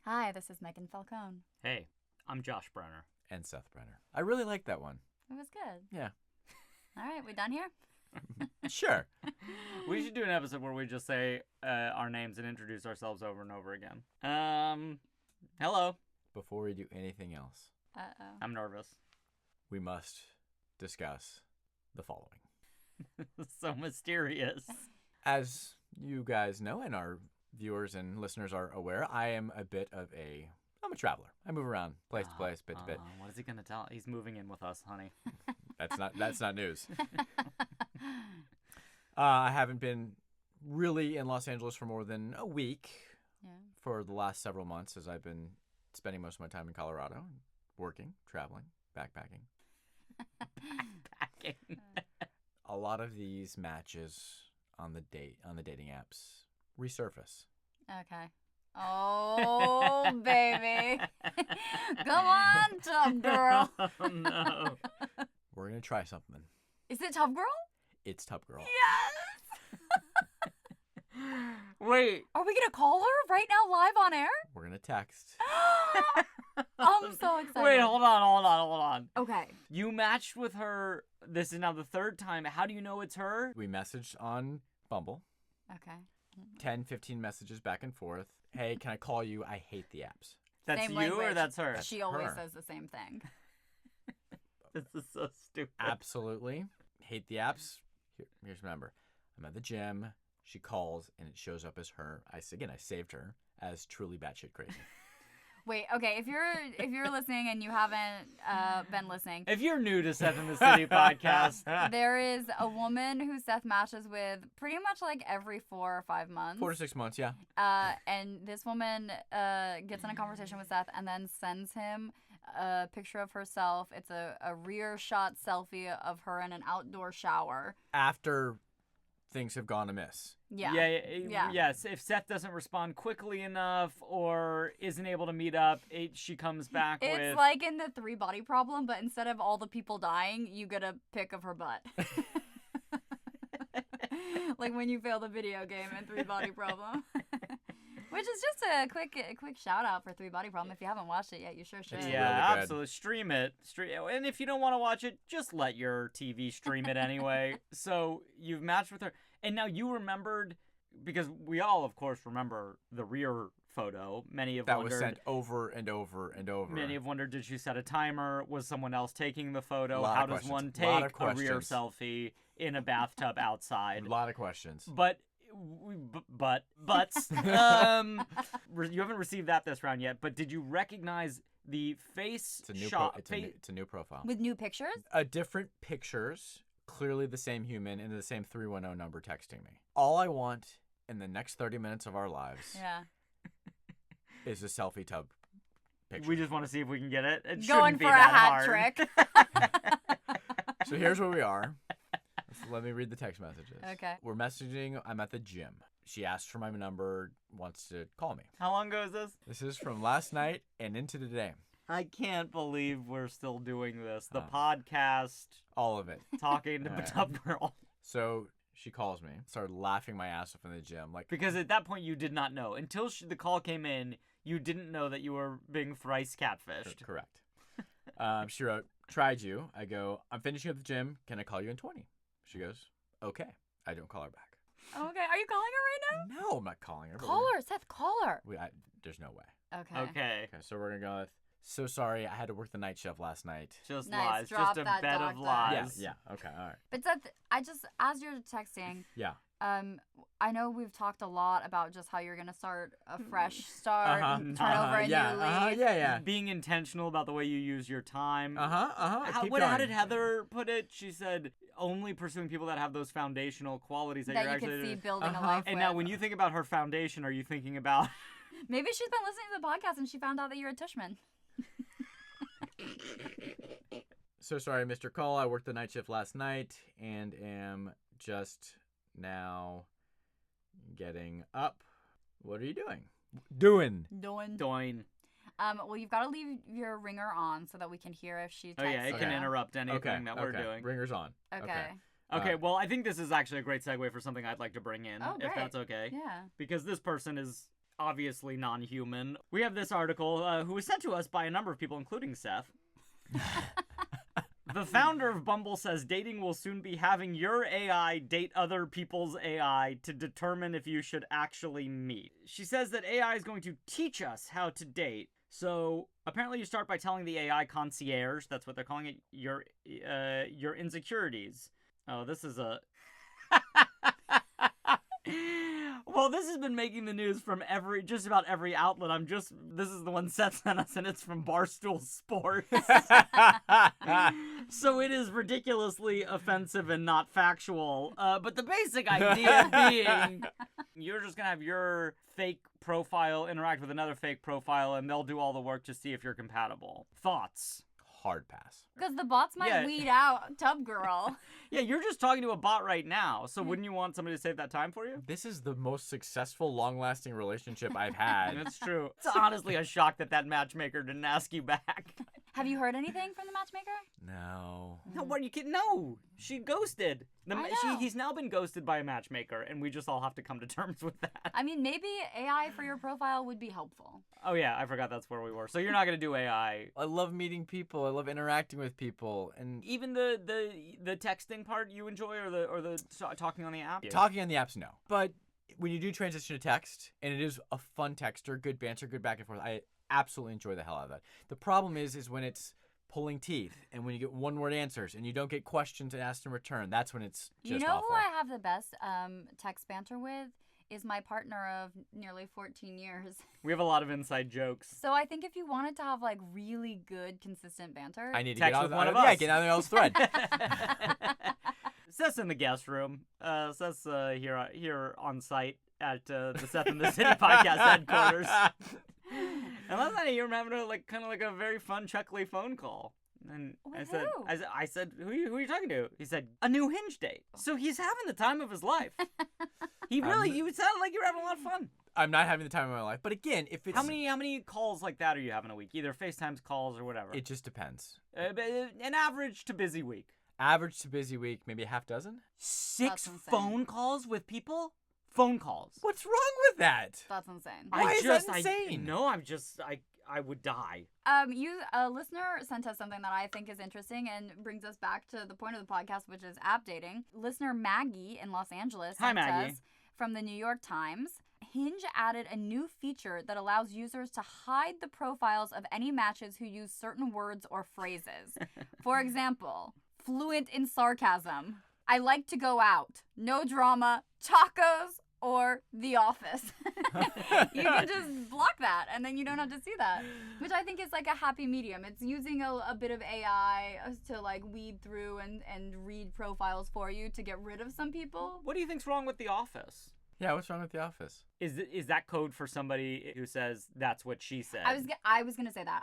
Hi, this is Meghan Falcone. Hey, I'm Josh Brenner. And Seth Brenner. I really like that one. It was good. Yeah. All right, we done here? Sure. We should do an episode where we just say our names and introduce ourselves over and over again. Hello. Before we do anything else, Uh-oh. I'm nervous. we must discuss the following. So mysterious. As you guys know, and our viewers and listeners are aware, I'm a traveler. I move around place to place, bit to bit. What is he gonna tell? He's moving in with us, honey. That's not news. I haven't been really in Los Angeles for more than a week for the last several months, as I've been spending most of my time in Colorado, working, traveling, backpacking. Backpacking. A lot of these matches on the dating apps resurface. Okay. Oh, baby. Go on, tough girl. Oh, no. We're gonna try something. Is it Tough Girl? It's Tough Girl. Yes! Wait. Are we going to call her right now live on air? We're gonna text. I'm so excited. Wait, hold on. Okay. You matched with her. This is now the third time. How do you know it's her? We messaged on Bumble. Okay. 10, 15 messages back and forth. Hey, can I call you? I hate the apps. That's Same you language. or that's her? She always her. says the same thing. This is so stupid. Absolutely. Hate the apps. Here's my number. I'm at the gym. She calls and it shows up as her. I saved her as truly batshit crazy. Wait, okay, if you're listening and you haven't been listening, If you're new to Seth in the City podcast, there is a woman who Seth matches with pretty much like every 4 or 5 months. 4 to 6 months, yeah. And this woman gets in a conversation with Seth and then sends him a picture of herself. It's a rear shot selfie of her in an outdoor shower. After things have gone amiss. Yeah. Yes. If Seth doesn't respond quickly enough or isn't able to meet up, she comes back with. It's like in the 3 Body Problem, but instead of all the people dying, you get a pic of her butt. Like when you fail the video game in 3 Body Problem. Which is just a quick shout out for 3 Body Problem. If you haven't watched it yet, you sure should. It's Yeah, really good. absolutely. Stream it. And if you don't want to watch it, just let your TV stream it anyway. So you've matched with her. And now you remembered, because we all, of course, remember the rear photo. Many have wondered. That was sent over and over and over. Many have wondered, did she set a timer? Was someone else taking the photo? Lot How of does questions. one Lot take of a rear questions. selfie in a bathtub outside? A lot of questions. But you haven't received that this round yet. But did you recognize the face It's a new shot? it's a new profile. With new pictures? Different pictures, clearly the same human, and the same 310 number texting me. All I want in the next 30 minutes of our lives Yeah. is a selfie tub picture. We just want to see if we can get it. It Going shouldn't be for a that hat hard. trick. So here's where we are. Let me read the text messages. Okay. We're messaging. I'm at the gym. She asked for my number, wants to call me. How long ago is this? This is from last night and into today. I can't believe we're still doing this. The podcast, All of it. talking to All the right. top girl. So she calls me, started laughing my ass off in the gym. Like, Because at that point you did not know. Until the call came in, you didn't know that you were being thrice catfished. Correct. She wrote, tried you. I go, I'm finishing up the gym. Can I call you in 20? She goes, okay. I don't call her back. Okay. Are you calling her right No, I'm not calling her. now? but Call her, Seth. Call her. There's no way. Okay. Okay. Okay, so we're going to go with, so sorry, I had to work the night shift last night. Just Nice, lies. drop Just a that bed dog of there. lies. Yeah, okay, all right. But Seth, as you're texting, Yeah. I know we've talked a lot about just how you're gonna start a fresh start, and turn over a yeah, new leaf. yeah. Being intentional about the way you use your time. How How did Heather put it? She said only pursuing people that have those foundational qualities that, That you're you actually could see building a Uh-huh. life And with. now when you think about her foundation, are you thinking about Maybe she's been listening to the podcast and she found out that you're a Tushman. So sorry, Mr. Call. I worked the night shift last night and am just now getting up. What are you doing? Doing. doing? Well, you've got to leave your ringer on so that we can hear if she texts Oh yeah, it can you. interrupt anything that we're doing. Ringer's on. Okay. Okay, well, I think this is actually a great segue for something I'd like to bring in, Oh, if great. that's okay. Yeah. Because this person is obviously non-human. We have this article who was sent to us by a number of people, including Seth. The founder of Bumble says dating will soon be having your AI date other people's AI to determine if you should actually meet. She says that AI is going to teach us how to date. So apparently you start by telling the AI concierge, that's what they're calling it, your insecurities. Oh, this is a... Well, this has been making the news from just about every outlet. This is the one Seth sent us, and it's from Barstool Sports. So it is ridiculously offensive and not factual. But the basic idea being, you're just going to have your fake profile interact with another fake profile, and they'll do all the work to see if you're compatible. Thoughts? Hard pass. Because the bots might weed out Tub Girl. Yeah, you're just talking to a bot right now, so wouldn't you want somebody to save that time for you? This is the most successful, long-lasting relationship I've had. That's true. It's honestly a shock that matchmaker didn't ask you back. Have you heard anything from the matchmaker? No. No, what are you kidding? No, she ghosted. I know. He's now been ghosted by a matchmaker, and we just all have to come to terms with that. I mean, maybe AI for your profile would be helpful. Oh yeah, I forgot that's where we were. So you're not gonna do AI. I love meeting people. I love interacting with people, and Even the texting part you enjoy, or the talking on the app. talking on the apps, no. But when you do transition to text, and it is a fun texter, good banter, good back and forth, I absolutely enjoy the hell out of that. The problem is when it's pulling teeth, and when you get one-word answers, and you don't get questions asked in return, that's when it's just You know awful. who I have the best text banter with? Is my partner of nearly 14 years. We have a lot of inside jokes. So I think if you wanted to have like really good, consistent banter, I need to Text get with out one of of us. Yeah, get out of the else thread. Seth's in the guest room. Seth's here on site at the Seth in the City podcast headquarters. And last night you were having a very fun, chuckly phone call. And With I who? said, who are you talking to? He said, a new Hinge date. So he's having the time of his life. You sounded like you were having a lot of fun. I'm not having the time of my life. But again, if it's... How many calls like that are you having a week? Either FaceTimes calls or whatever. It just depends. An average to busy week. Average to busy week, maybe a half dozen. 6 That's insane. phone calls with people? Phone calls. What's wrong with that? that's insane. Why is that insane? I would die. A listener sent us something that I think is interesting and brings us back to the point of the podcast, which is app dating. Listener Maggie in Los Angeles Hi, sent Maggie. us from the New York Times. Hinge added a new feature that allows users to hide the profiles of any matches who use certain words or phrases. For example, fluent in sarcasm, I like to go out, no drama, tacos, or The Office. You can just block that, and then you don't have to see that, which I think is like a happy medium. It's using a bit of AI to like weed through and read profiles for you to get rid of some people. What do you think's wrong with The Office? Yeah, what's wrong with The Office? Is that code for somebody who says that's what she said? I was gonna say that.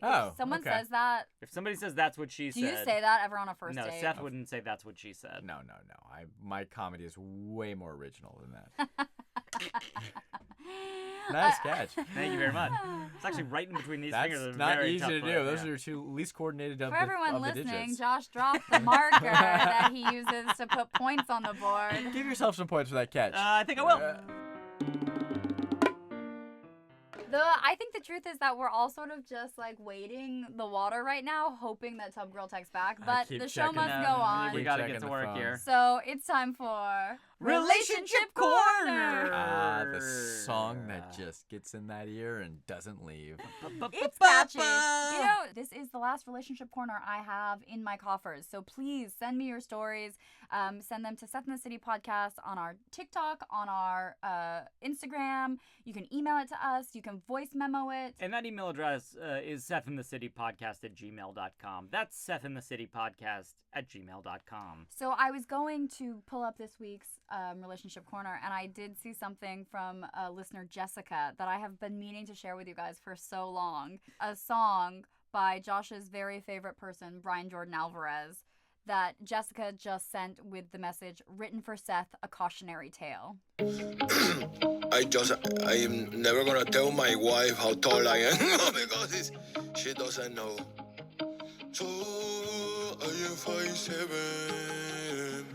If someone okay. says that, If somebody says that's what she do said. you say that ever on a first No, date? Seth wouldn't say that's what she said. No. My comedy is way more original than that. Nice catch. Thank you very much. It's actually right in between these That's fingers. It's not very easy tough to do. for- Those yeah. are your two least coordinated of For the, everyone of the listening, digits. Josh dropped the marker that he uses to put points on the board. Give yourself some points for that catch. I think I will. I think the truth is that we're all sort of just like wading the water right now, hoping that Tub Girl texts back. But keep the show checking must them. go on. We Keep gotta checking get to the work phone. here. So it's time for Relationship Corner. The song that just gets in that ear and doesn't leave. It's catchy. You know, this is the last relationship corner I have in my coffers. So please send me your stories. Send them to Seth in the City Podcast on our TikTok, on our Instagram. You can email it to us. You can voice memo it. And that email address is sethinthecitypodcast@gmail.com. That's sethinthecitypodcast@gmail.com. So I was going to pull up this week's relationship corner, and I did see something from listener Jessica that I have been meaning to share with you guys for so long. A song by Josh's very favorite person, Bryan Jordan Alvarez, that Jessica just sent with the message, written for Seth, a cautionary tale. I am never gonna tell my wife how tall I am because she doesn't know. So I am 5'7",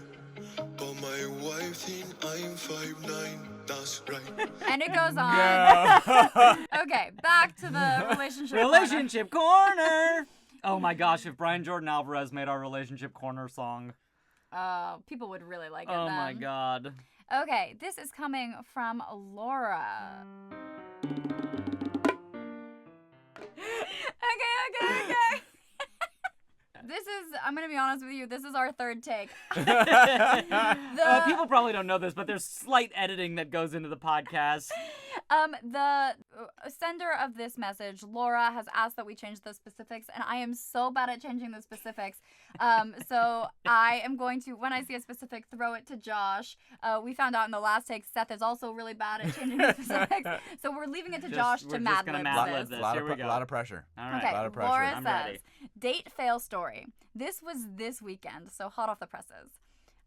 but my wife think I'm 5'9". That's right. And it goes on. Yeah. Okay, back to the relationship. Relationship corner. Oh my gosh, if Bryan Jordan Alvarez made our relationship corner song. People would really like it Oh then. my god. Okay, this is coming from Laura. Okay. I'm going to be honest with you, this is our third take. People probably don't know this, but there's slight editing that goes into the podcast. The sender of this message, Laura, has asked that we change the specifics, and I am so bad at changing the specifics. So I am going to, when I see a specific, throw it to Josh. We found out in the last take, Seth is also really bad at changing the specifics. So we're leaving it to Josh to Mad Lib this. A lot of pressure. All right. Okay, A lot of pressure. Laura I'm says, ready. date fail story. This was this weekend, so hot off the presses.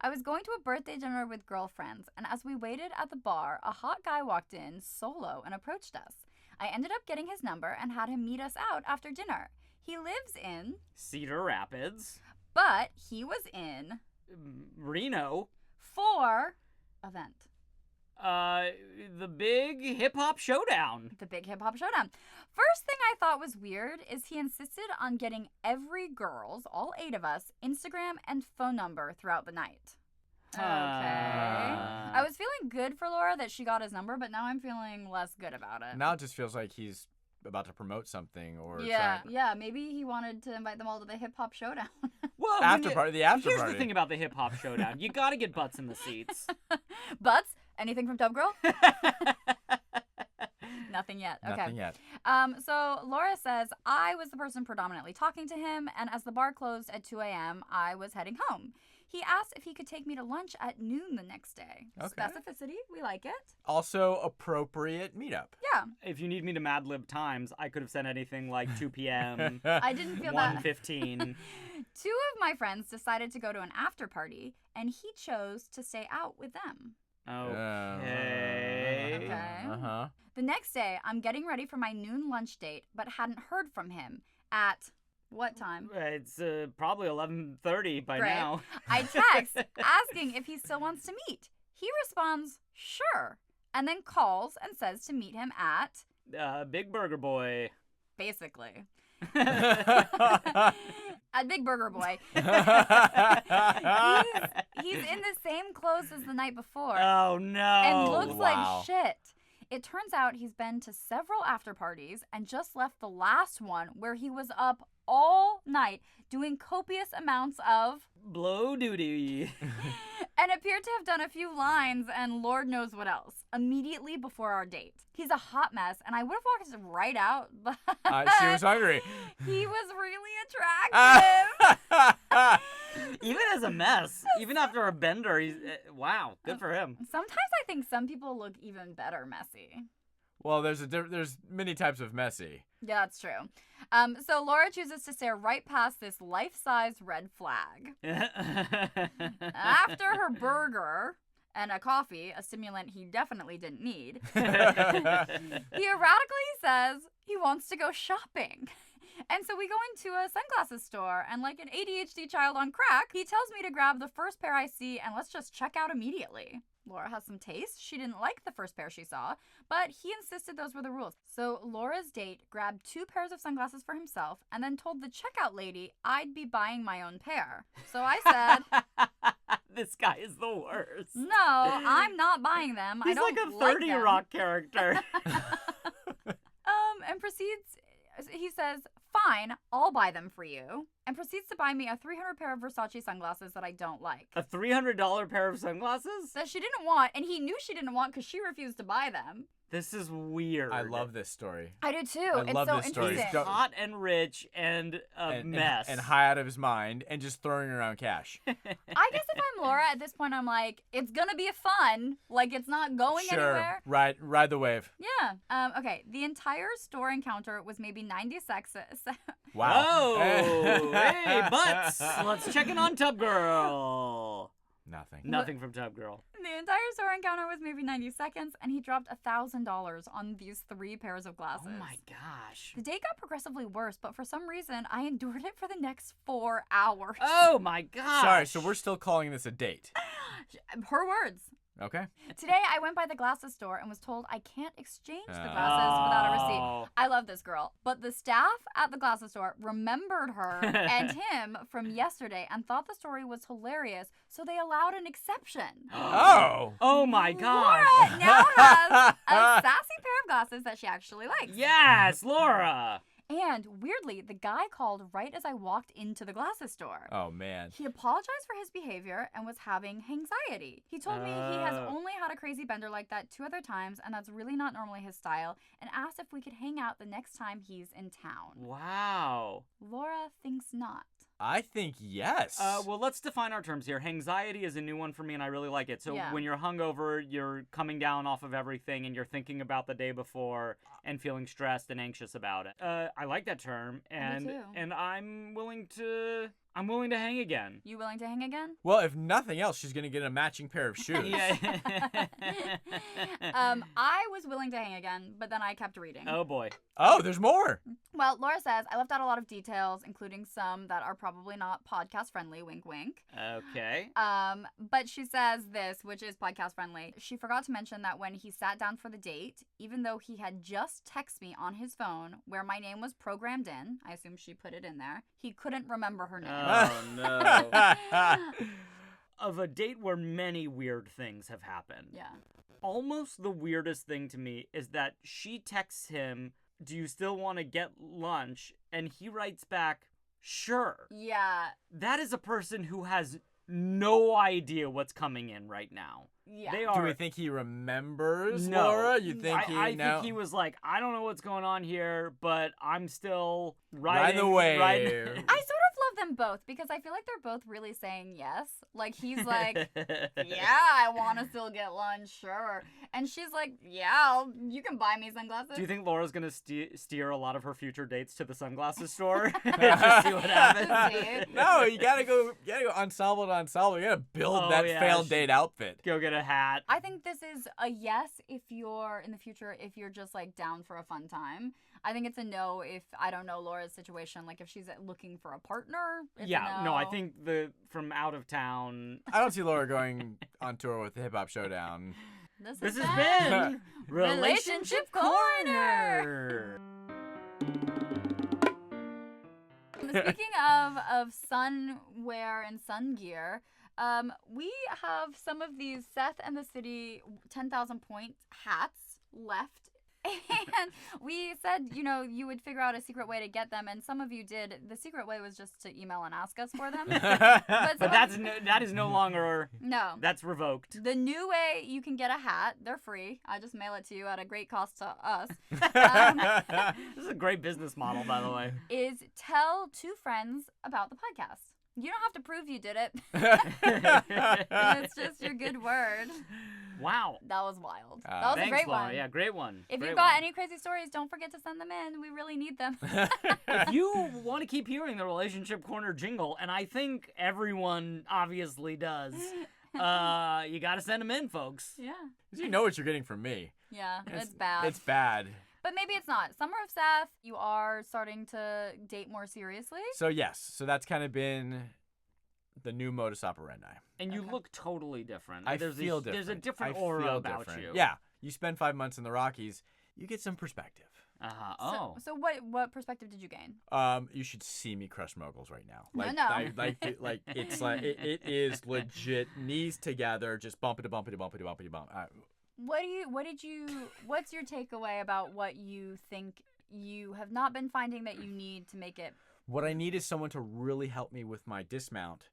I was going to a birthday dinner with girlfriends, and as we waited at the bar, a hot guy walked in solo and approached us. I ended up getting his number and had him meet us out after dinner. He lives in Cedar Rapids. but he was in Reno. for event. The big hip hop showdown. The big hip hop showdown. First thing I thought was weird is he insisted on getting every girl's, all 8 of us, Instagram and phone number throughout the night. Okay. I was feeling good for Laura that she got his number, but now I'm feeling less good about it. Now it just feels like he's about to promote something or Yeah, maybe he wanted to invite them all to the hip hop showdown. Well, the after party. Here's the thing about the hip hop showdown: you gotta get butts in the seats. Butts? Anything from Tub Girl? Nothing yet. Okay. Nothing yet. So Laura says, I was the person predominantly talking to him, and as the bar closed at 2 a.m., I was heading home. He asked if he could take me to lunch at noon the next day. Okay. Specificity, we like it. Also appropriate meetup. Yeah. If you need me to Mad Lib times, I could have said anything like 2 p.m., I didn't feel that. 1:15. 2 of my friends decided to go to an after party, and he chose to stay out with them. Okay. Okay. Uh-huh. The next day, I'm getting ready for my noon lunch date, but hadn't heard from him at what time? It's probably 11:30 by Great. now. I text asking if he still wants to meet. He responds, sure, and then calls and says to meet him at, Big Burger Boy. basically. At Big Burger Boy. He's in the same clothes as the night before. Oh no. And looks wow. like shit. It turns out he's been to several after parties and just left the last one where he was up all night doing copious amounts of blow duty. and appeared to have done a few lines and Lord knows what else immediately before our date. He's a hot mess, and I would have walked right out, but She was hungry. he was really attractive. Even as a mess, even after a bender, he's wow, good for him. Sometimes I think some people look even better messy. Well, there's many types of messy. Yeah, that's true. So Laura chooses to stare right past this life-size red flag. After her burger and a coffee, a stimulant he definitely didn't need, he erratically says he wants to go shopping. And so we go into a sunglasses store, and like an ADHD child on crack, he tells me to grab the first pair I see and let's just check out immediately. Laura has some taste. She didn't like the first pair she saw, but he insisted those were the rules. So Laura's date grabbed 2 pairs of sunglasses for himself and then told the checkout lady I'd be buying my own pair. So I said, this guy is the worst. no, I'm not buying them. He's I don't like a 30 them. Rock character. And proceeds, he says, fine, I'll buy them for you. And proceeds to buy me a $300 pair of Versace sunglasses that I don't like. A $300 pair of sunglasses? That she didn't want, and he knew she didn't want because she refused to buy them. This is weird. I love this story. I do too. I It's love so this story. interesting. Don't- Hot and rich and a mess. And high out of his mind and just throwing around cash. I guess if I'm Laura at this point, I'm like, it's gonna be fun. Like, it's not going anywhere. Ride the wave. Yeah. Okay. The entire store encounter was maybe 90 seconds. Wow. Oh, hey, butts. Let's check in on Tub Girl. Nothing. Nothing from Tub Girl. The entire store encounter was maybe 90 seconds, and he dropped $1,000 on these 3 pairs of glasses. Oh my gosh. The date got progressively worse, but for some reason, I endured it for the next 4 hours. Oh my gosh. Sorry, so we're still calling this a date. Her words. Okay. Today, I went by the glasses store and was told I can't exchange the glasses without a receipt. I love this girl. But the staff at the glasses store remembered her and him from yesterday and thought the story was hilarious, so they allowed an exception. Oh. Oh my gosh. Laura now has a sassy pair of glasses that she actually likes. Yes, Laura. And weirdly, the guy called right as I walked into the glasses store. Oh, man. He apologized for his behavior and was having anxiety. He told me he has only had a crazy bender like that 2 other times, and that's really not normally his style, and asked if we could hang out the next time he's in town. Wow. Laura thinks not. I think yes. Well, let's define our terms here. Anxiety is a new one for me, and I really like it. So Yeah. when you're hungover, you're coming down off of everything, and you're thinking about the day before and feeling stressed and anxious about it. I like that term, and Me too. and I'm willing to hang again. You willing to hang again? Well, if nothing else, she's going to get a matching pair of shoes. Yeah. I was willing to hang again, but then I kept reading. Oh boy. Oh, there's more. Well, Laura says, I left out a lot of details, including some that are probably not podcast friendly, wink wink. Okay. But she says this, which is podcast friendly. She forgot to mention that when he sat down for the date, even though he had just texted me on his phone where my name was programmed in, I assume she put it in there, he couldn't remember her name. Oh no. Of a date where many weird things have happened. Yeah. Almost the weirdest thing to me is that she texts him, "Do you still want to get lunch?" And he writes back, "Sure." Yeah. That is a person who has no idea what's coming in right now. Yeah. They Do are. we think he remembers, No. Laura? You think I no? think he was like, I don't know what's going on here, but I'm still Riding riding the wave. I sort of love them both because I feel like they're both really saying yes. Like, he's like, yeah, I want to still get lunch, sure. And she's like, yeah, you can buy me sunglasses. Do you think Laura's gonna steer a lot of her future dates to the sunglasses store? Just see what happens. See? No, you gotta go ensemble to ensemble. You gotta build that failed date outfit. Go get a hat. I think this is a yes if you're in the future, if you're just like down for a fun time. I think it's a no if I don't know Laura's situation, like if she's looking for a partner. It's Yeah, a no, I think from out of town. I don't see Laura going on tour with the Hip Hop Showdown. This has been Relationship Corner. Speaking of sun wear and sun gear, we have some of these Seth and the City 10,000 point hats left. And we said, you would figure out a secret way to get them, and some of you did. The secret way was just to email and ask us for them. But that is no longer. No. That's revoked. The new way you can get a hat, they're free. I just mail it to you at a great cost to us. This is a great business model, by the way. Is tell 2 friends about the podcast. You don't have to prove you did it. It's just your good word. Wow. That was wild. That was Thanks, a great Laura. one. Yeah, great one. If Great you've got one. any crazy stories, don't forget to send them in. We really need them. If you want to keep hearing the Relationship Corner jingle, and I think everyone obviously does, you got to send them in, folks. Yeah. You know what you're getting from me. Yeah, it's bad. It's bad. But maybe it's not. Summer of Seth, you are starting to date more seriously. So yes, that's kind of been the new modus operandi. And you look totally different. I There's feel a, different. There's a different I aura feel about different. you. Yeah, you spend 5 months in the Rockies, you get some perspective. Uh-huh. Oh. So what perspective did you gain? You should see me crush moguls right now. It is legit knees together, just bumpity bumpity bumpity bumpity bump. What's your takeaway about what you think you have not been finding that you need to make it? What I need is someone to really help me with my dismount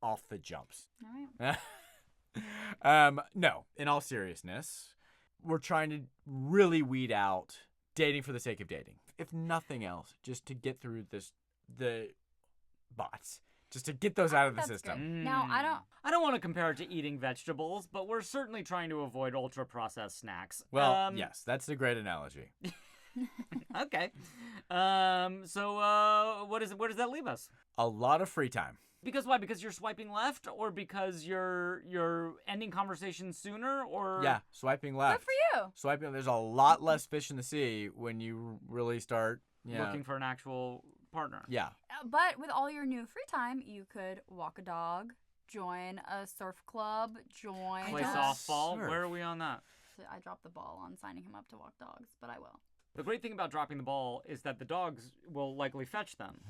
off the jumps. All right. No, in all seriousness, we're trying to really weed out dating for the sake of dating. If nothing else, just to get through the bots. Just to get those out of the That's system. good. Now, I don't want to compare it to eating vegetables, but we're certainly trying to avoid ultra-processed snacks. Well, yes, that's a great analogy. Okay. So where does that leave us? A lot of free time. Because why? Because you're swiping left, or because you're ending conversations sooner, or Yeah, swiping left. Good for you. Swiping. There's a lot less fish in the sea when you really start. Yeah. looking for an actual partner. Yeah. But with all your new free time, you could walk a dog, join a surf club, join Play don't softball. surf. Where are we on that? I dropped the ball on signing him up to walk dogs, but I will. The great thing about dropping the ball is that the dogs will likely fetch them.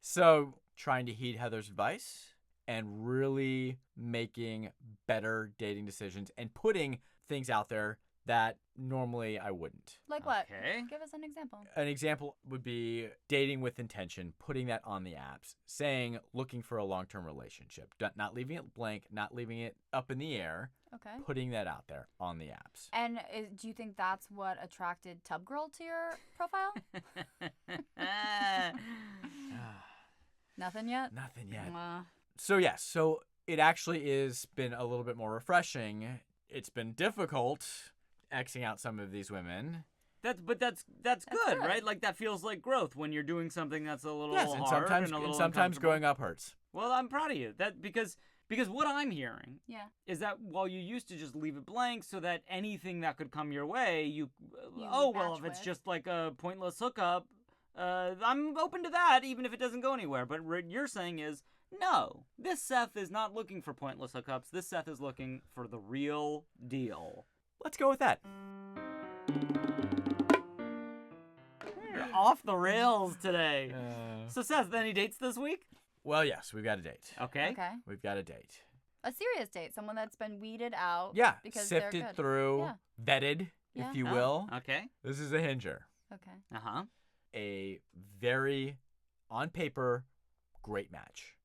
So, trying to heed Heather's advice and really making better dating decisions and putting things out there that normally I wouldn't. Like what? Okay. Give us an example. An example would be dating with intention, putting that on the apps, saying looking for a long-term relationship, not leaving it blank, not leaving it up in the air, Okay. putting that out there on the apps. And do you think that's what attracted Tub Girl to your profile? Nothing yet? Nothing yet. Uh, So yes, so it actually is been a little bit more refreshing. It's been difficult Xing out some of these women. That's good, good. right? Like that feels like growth when you're doing something that's a little Yes, hard and sometimes and a little sometimes uncomfortable. growing up hurts. Well, I'm proud of you. That because what I'm hearing yeah. is that while you used to just leave it blank so that anything that could come your way, You oh would well, match if it's with. just like a pointless hookup, I'm open to that even if it doesn't go anywhere. But what you're saying is no, this Seth is not looking for pointless hookups. This Seth is looking for the real deal. Let's go with that. You're off the rails today. Uh, So Seth, any dates this week? well, yes, we've got a date. Okay. Okay. We've got a date. A serious date, someone that's been weeded out. Yeah, because they're sifted good. through, Yeah. vetted, Yeah. if you Oh, will. Okay. This is a Hinger. Okay. Uh-huh. A very, on paper, great match.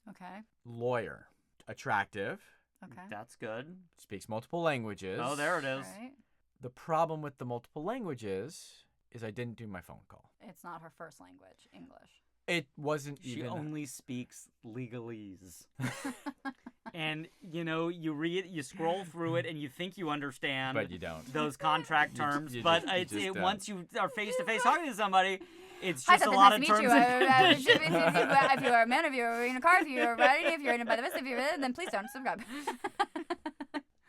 Okay. Lawyer, attractive, Okay. That's good. speaks multiple languages. Oh, there it is. Right. The problem with the multiple languages is I didn't do my phone call. It's not her first language, English. It wasn't She even. only speaks legalese. And, you read, you scroll through it, and you think you understand But you don't. those contract You terms, just- but you just don't. once you are face-to-face talking to somebody, it's Hi, just a Seth, lot nice of to terms meet you. and If conditions. you are a man, if you're in a car, if you're riding, if you're in by the bus, if you're then please don't subscribe.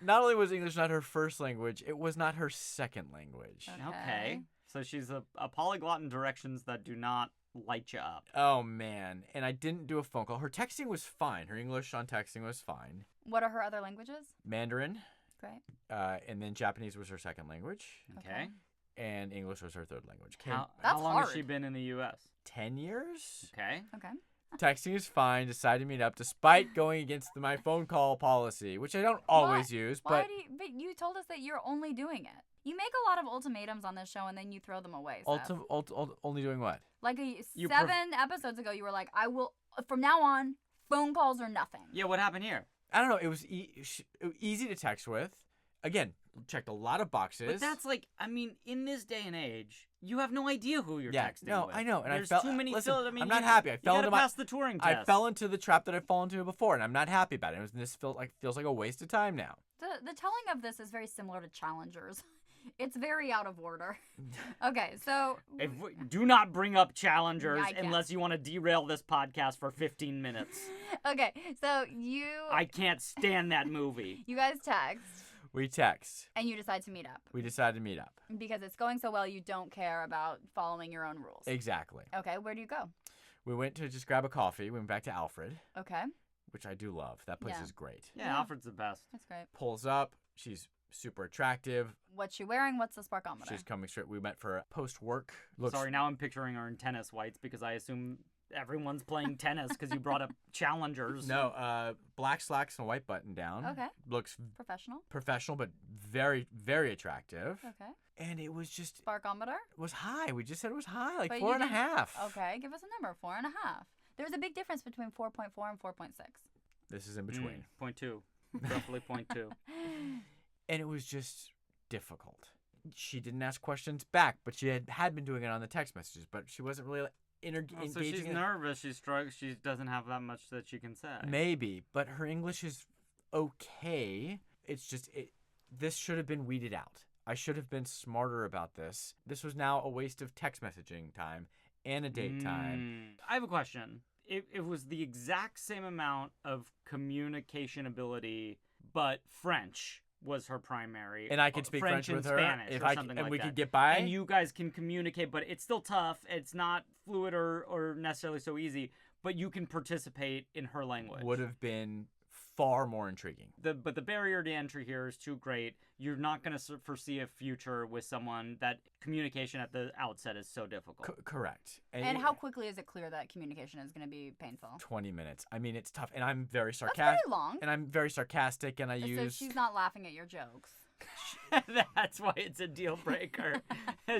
Not only was English not her first language, it was not her second language. Okay. So she's a polyglot in directions that do not light you up. Oh, man. And I didn't do a phone call. Her texting was fine. Her English on texting was fine. What are her other languages? Mandarin, Great. and then Japanese was her second language, Okay. and English was her third language. How That's long has hard. she been in the U.S.? 10 years? Okay. Okay. Texting is fine. Decided to meet up despite going against my phone call policy, which I don't always use. Why But but you told us that you're only doing it. You make a lot of ultimatums on this show and then you throw them away. Seth. only doing what? Like You 7 episodes ago, you were like, "I will from now on, phone calls or nothing." Yeah, what happened here? I don't know. It was easy to text with. Again, checked a lot of boxes. But that's like, I mean, in this day and age, you have no idea who you're Yeah, texting no, with. I know, and There's I felt. too many Listen, filters. I mean, I'm not you- happy. I you fell gotta into pass the touring test. I fell into the trap that I've fallen into before, and I'm not happy about it. This feels like a waste of time now. The telling of this is very similar to Challengers. It's very out of order. Okay, so Do not bring up challengers I can't. unless you want to derail this podcast for 15 minutes. okay, so you I can't stand that movie. you guys text We text. and you decide to meet up We decided to meet up. because it's going so well you don't care about following your own rules. Exactly. Okay, where do you go? We went to just grab a coffee. We went back to Alfred, Okay, which I do love. That place Yeah. is great. Yeah, Yeah. Alfred's the best. that's great. Pulls up. She's super attractive. What's she wearing? What's the sparkometer? She's coming straight. We met for post-work. Sorry, now I'm picturing her in tennis whites because I assume everyone's playing tennis because you brought up challengers. No, black slacks and a white button down. Okay. Looks Professional. professional, but very, very attractive. Okay. And it was just Sparkometer. was high. We just said it was high, like But four you and a didn't- half. Okay, give us a number. 4.5. There's a big difference between 4.4 and 4.6. This is in between. 0.2. Roughly 0.2. And it was just difficult. She didn't ask questions back, but she had been doing it on the text messages, but she wasn't really engaging. So she's nervous. She's struggling. She doesn't have that much that she can say. Maybe, but her English is okay. It's just this should have been weeded out. I should have been smarter about this. This was now a waste of text messaging time and a date time. I have a question. It was the exact same amount of communication ability, but French was her primary. And I could speak French and with her Spanish if or I something and like we that. could get by. And you guys can communicate, but it's still tough. It's not fluid or necessarily so easy, but you can participate in her language. Would have been far more intriguing. But the barrier to entry here is too great. You're not going to foresee a future with someone that communication at the outset is so difficult. Correct. And how quickly is it clear that communication is going to be painful? 20 minutes. I mean, it's tough. And I'm very That's sarcastic. pretty long. And I'm very sarcastic, and I So use... she's not laughing at your jokes. That's why it's a deal breaker.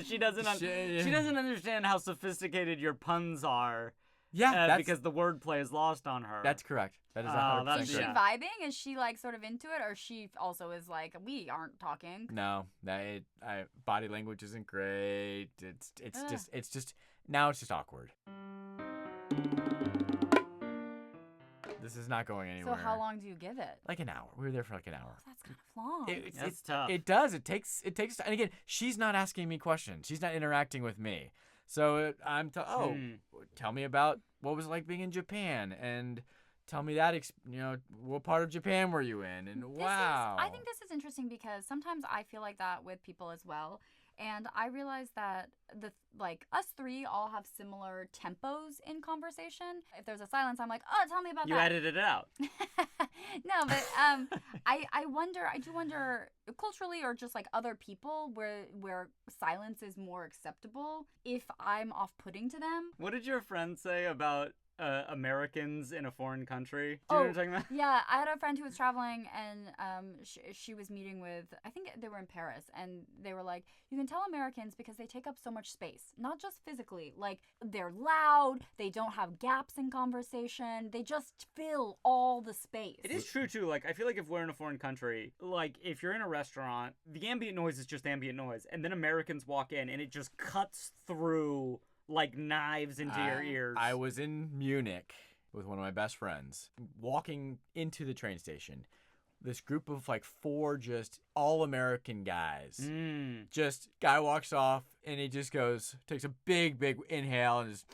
she doesn't understand how sophisticated your puns are. Yeah, because the wordplay is lost on her. That's correct. That is 100% Is she correct. vibing? Is she like sort of into it, or she also is like, we aren't talking? No, body language isn't great. It's just now it's just awkward. This is not going anywhere. So how long do you give it? Like an hour. We were there for like an hour. That's kind of long. That's tough. It does. It takes. And again, she's not asking me questions. She's not interacting with me. So tell me about what was it like being in Japan, and tell me that what part of Japan were you in, and wow. I think this is interesting because sometimes I feel like that with people as well. And I realize that us three all have similar tempos in conversation. If there's a silence, I'm like, oh, tell me about that. You edited it out. No, but I do wonder culturally or just like other people where silence is more acceptable if I'm off-putting to them. What did your friend say about Americans in a foreign country? Do you know what I'm talking about? Yeah, I had a friend who was traveling, and she was meeting with, I think they were in Paris, and they were like, you can tell Americans because they take up so much space, not just physically, like they're loud, they don't have gaps in conversation, they just fill all the space. It is true too. Like, I feel like if we're in a foreign country, like if you're in a restaurant, the ambient noise is just ambient noise, and then Americans walk in and it just cuts through like knives into your ears. I was in Munich with one of my best friends, walking into the train station. This group of like 4 just all-American guys. Just guy walks off and he just takes a big inhale and just,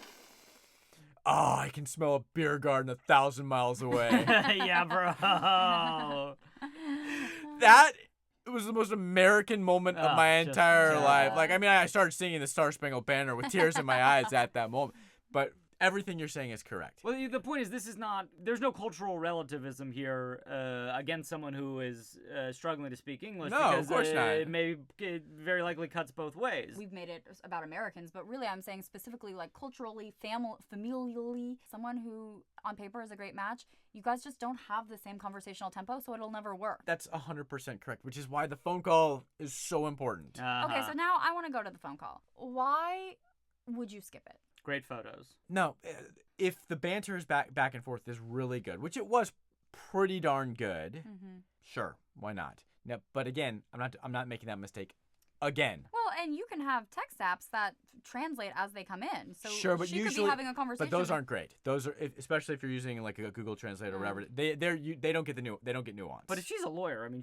I can smell a beer garden 1,000 miles away. Yeah, bro. That was the most American moment of my entire life. yeah. Like, I mean, I started singing the Star Spangled Banner with tears in my eyes at that moment. But everything you're saying is correct. Well, the point is, there's no cultural relativism here against someone who is struggling to speak English. No, because of course not. It very likely cuts both ways. We've made it about Americans, but really I'm saying specifically like culturally, familially, someone who on paper is a great match, you guys just don't have the same conversational tempo, so it'll never work. That's 100% correct, which is why the phone call is so important. Okay, so now I want to go to the phone call. Why would you skip it? Great photos. No, if the banter is back and forth is really good, which it was pretty darn good, sure, why not? No, but again, I'm not making that mistake again. Well, and you can have text apps that translate as they come in. So sure, but she usually, could be having a conversation. but those aren't great. Those are, especially if you're using like a Google Translate or whatever. They don't get they don't get nuance. But if she's a lawyer, I mean,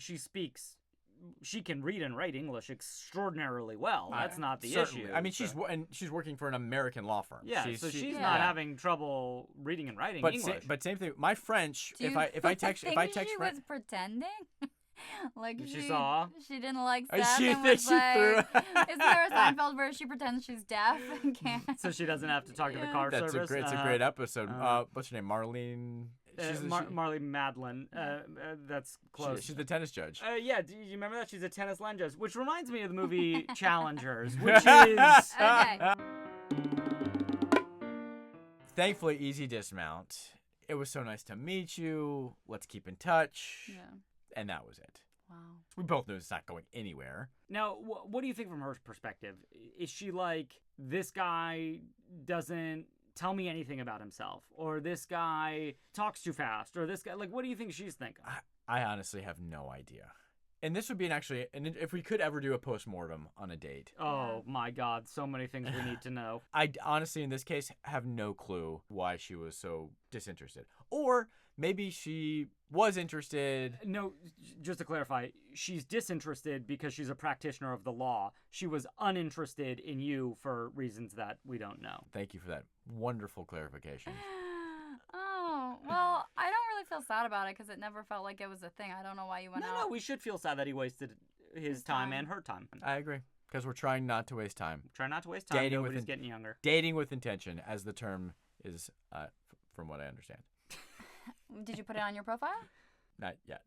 she can read and write English extraordinarily well. That's not the certainly. issue. I mean, she's working for an American law firm. Yeah, she's not having trouble reading and writing English. But same thing. My French. If I text she French, was pretending. Like she saw. She didn't like And Seth she- and was she threw- like, isn't there a Seinfeld where she pretends she's deaf and can't? So she doesn't have to talk to the car That's service. it's a great episode. What's her name? Marlene. Marley Madeline. That's close. She's the tennis judge. Yeah, do you remember that? She's a tennis line judge, which reminds me of the movie Challengers, which is... Okay. Thankfully, easy dismount. It was so nice to meet you. Let's keep in touch. Yeah. And that was it. Wow. We both knew it's not going anywhere. Now, what do you think from her perspective? Is she like, this guy doesn't tell me anything about himself, or this guy talks too fast, or this guy, like, what do you think she's thinking? I honestly have no idea. And this would be and if we could ever do a postmortem on a date. Oh my God, so many things we need to know. I honestly, in this case, have no clue why she was so disinterested. Or maybe she was interested. No, just to clarify, she's disinterested because she's a practitioner of the law. She was uninterested in you for reasons that we don't know. Thank you for that wonderful clarification. Oh, well, I don't really feel sad about it because it never felt like it was a thing. I don't know why you went out. No, we should feel sad that he wasted his time and her time. I agree. Because we're trying not to waste time. Try not to waste time. Dating Nobody's getting younger. Dating with intention, as the term is, from what I understand. Did you put it on your profile? Not yet.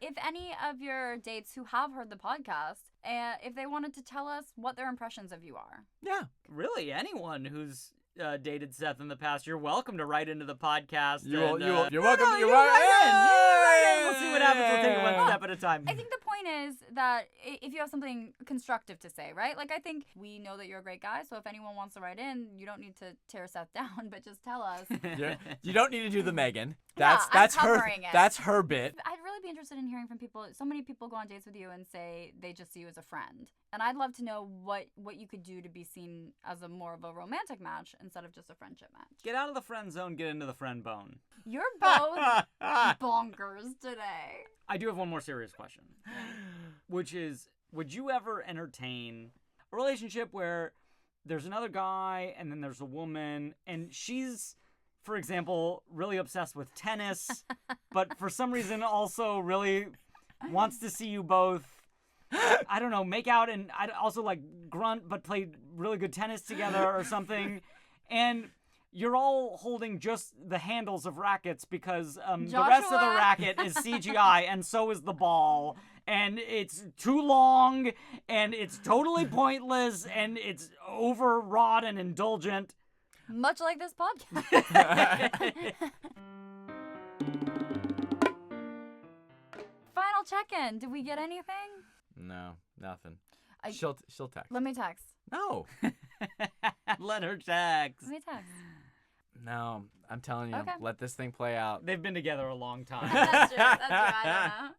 If any of your dates who have heard the podcast, if they wanted to tell us what their impressions of you are. Yeah. Really, anyone who's dated Seth in the past, you're welcome to write into the podcast. You're welcome. No, You're write welcome. in. Write in. We'll see what happens. We'll take it one step at a time. I think the point is that if you have something constructive to say, right? Like, I think we know that you're a great guy, so if anyone wants to write in, you don't need to tear Seth down, but just tell us. You don't need to do the Meghan. Yeah, That's I'm her. covering it. That's her bit. I'd really be interested in hearing from people. So many people go on dates with you and say they just see you as a friend. And I'd love to know what you could do to be seen as a more of a romantic match instead of just a friendship match. Get out of the friend zone, get into the friend bone. You're both bonkers today. I do have one more serious question, which is, would you ever entertain a relationship where there's another guy and then there's a woman and she's, for example, really obsessed with tennis, but for some reason also really wants to see you both, I don't know, make out and also like grunt but play really good tennis together or something, and you're all holding just the handles of rackets because the rest of the racket is CGI and so is the ball, and it's too long and it's totally pointless and it's overwrought and indulgent. Much like this podcast. Final check-in. Did we get anything? No, nothing. She'll text. Let me text. No. Let her text. Let me text. No, I'm telling you, Okay. let this thing play out. They've been together a long time. That's true. I don't know.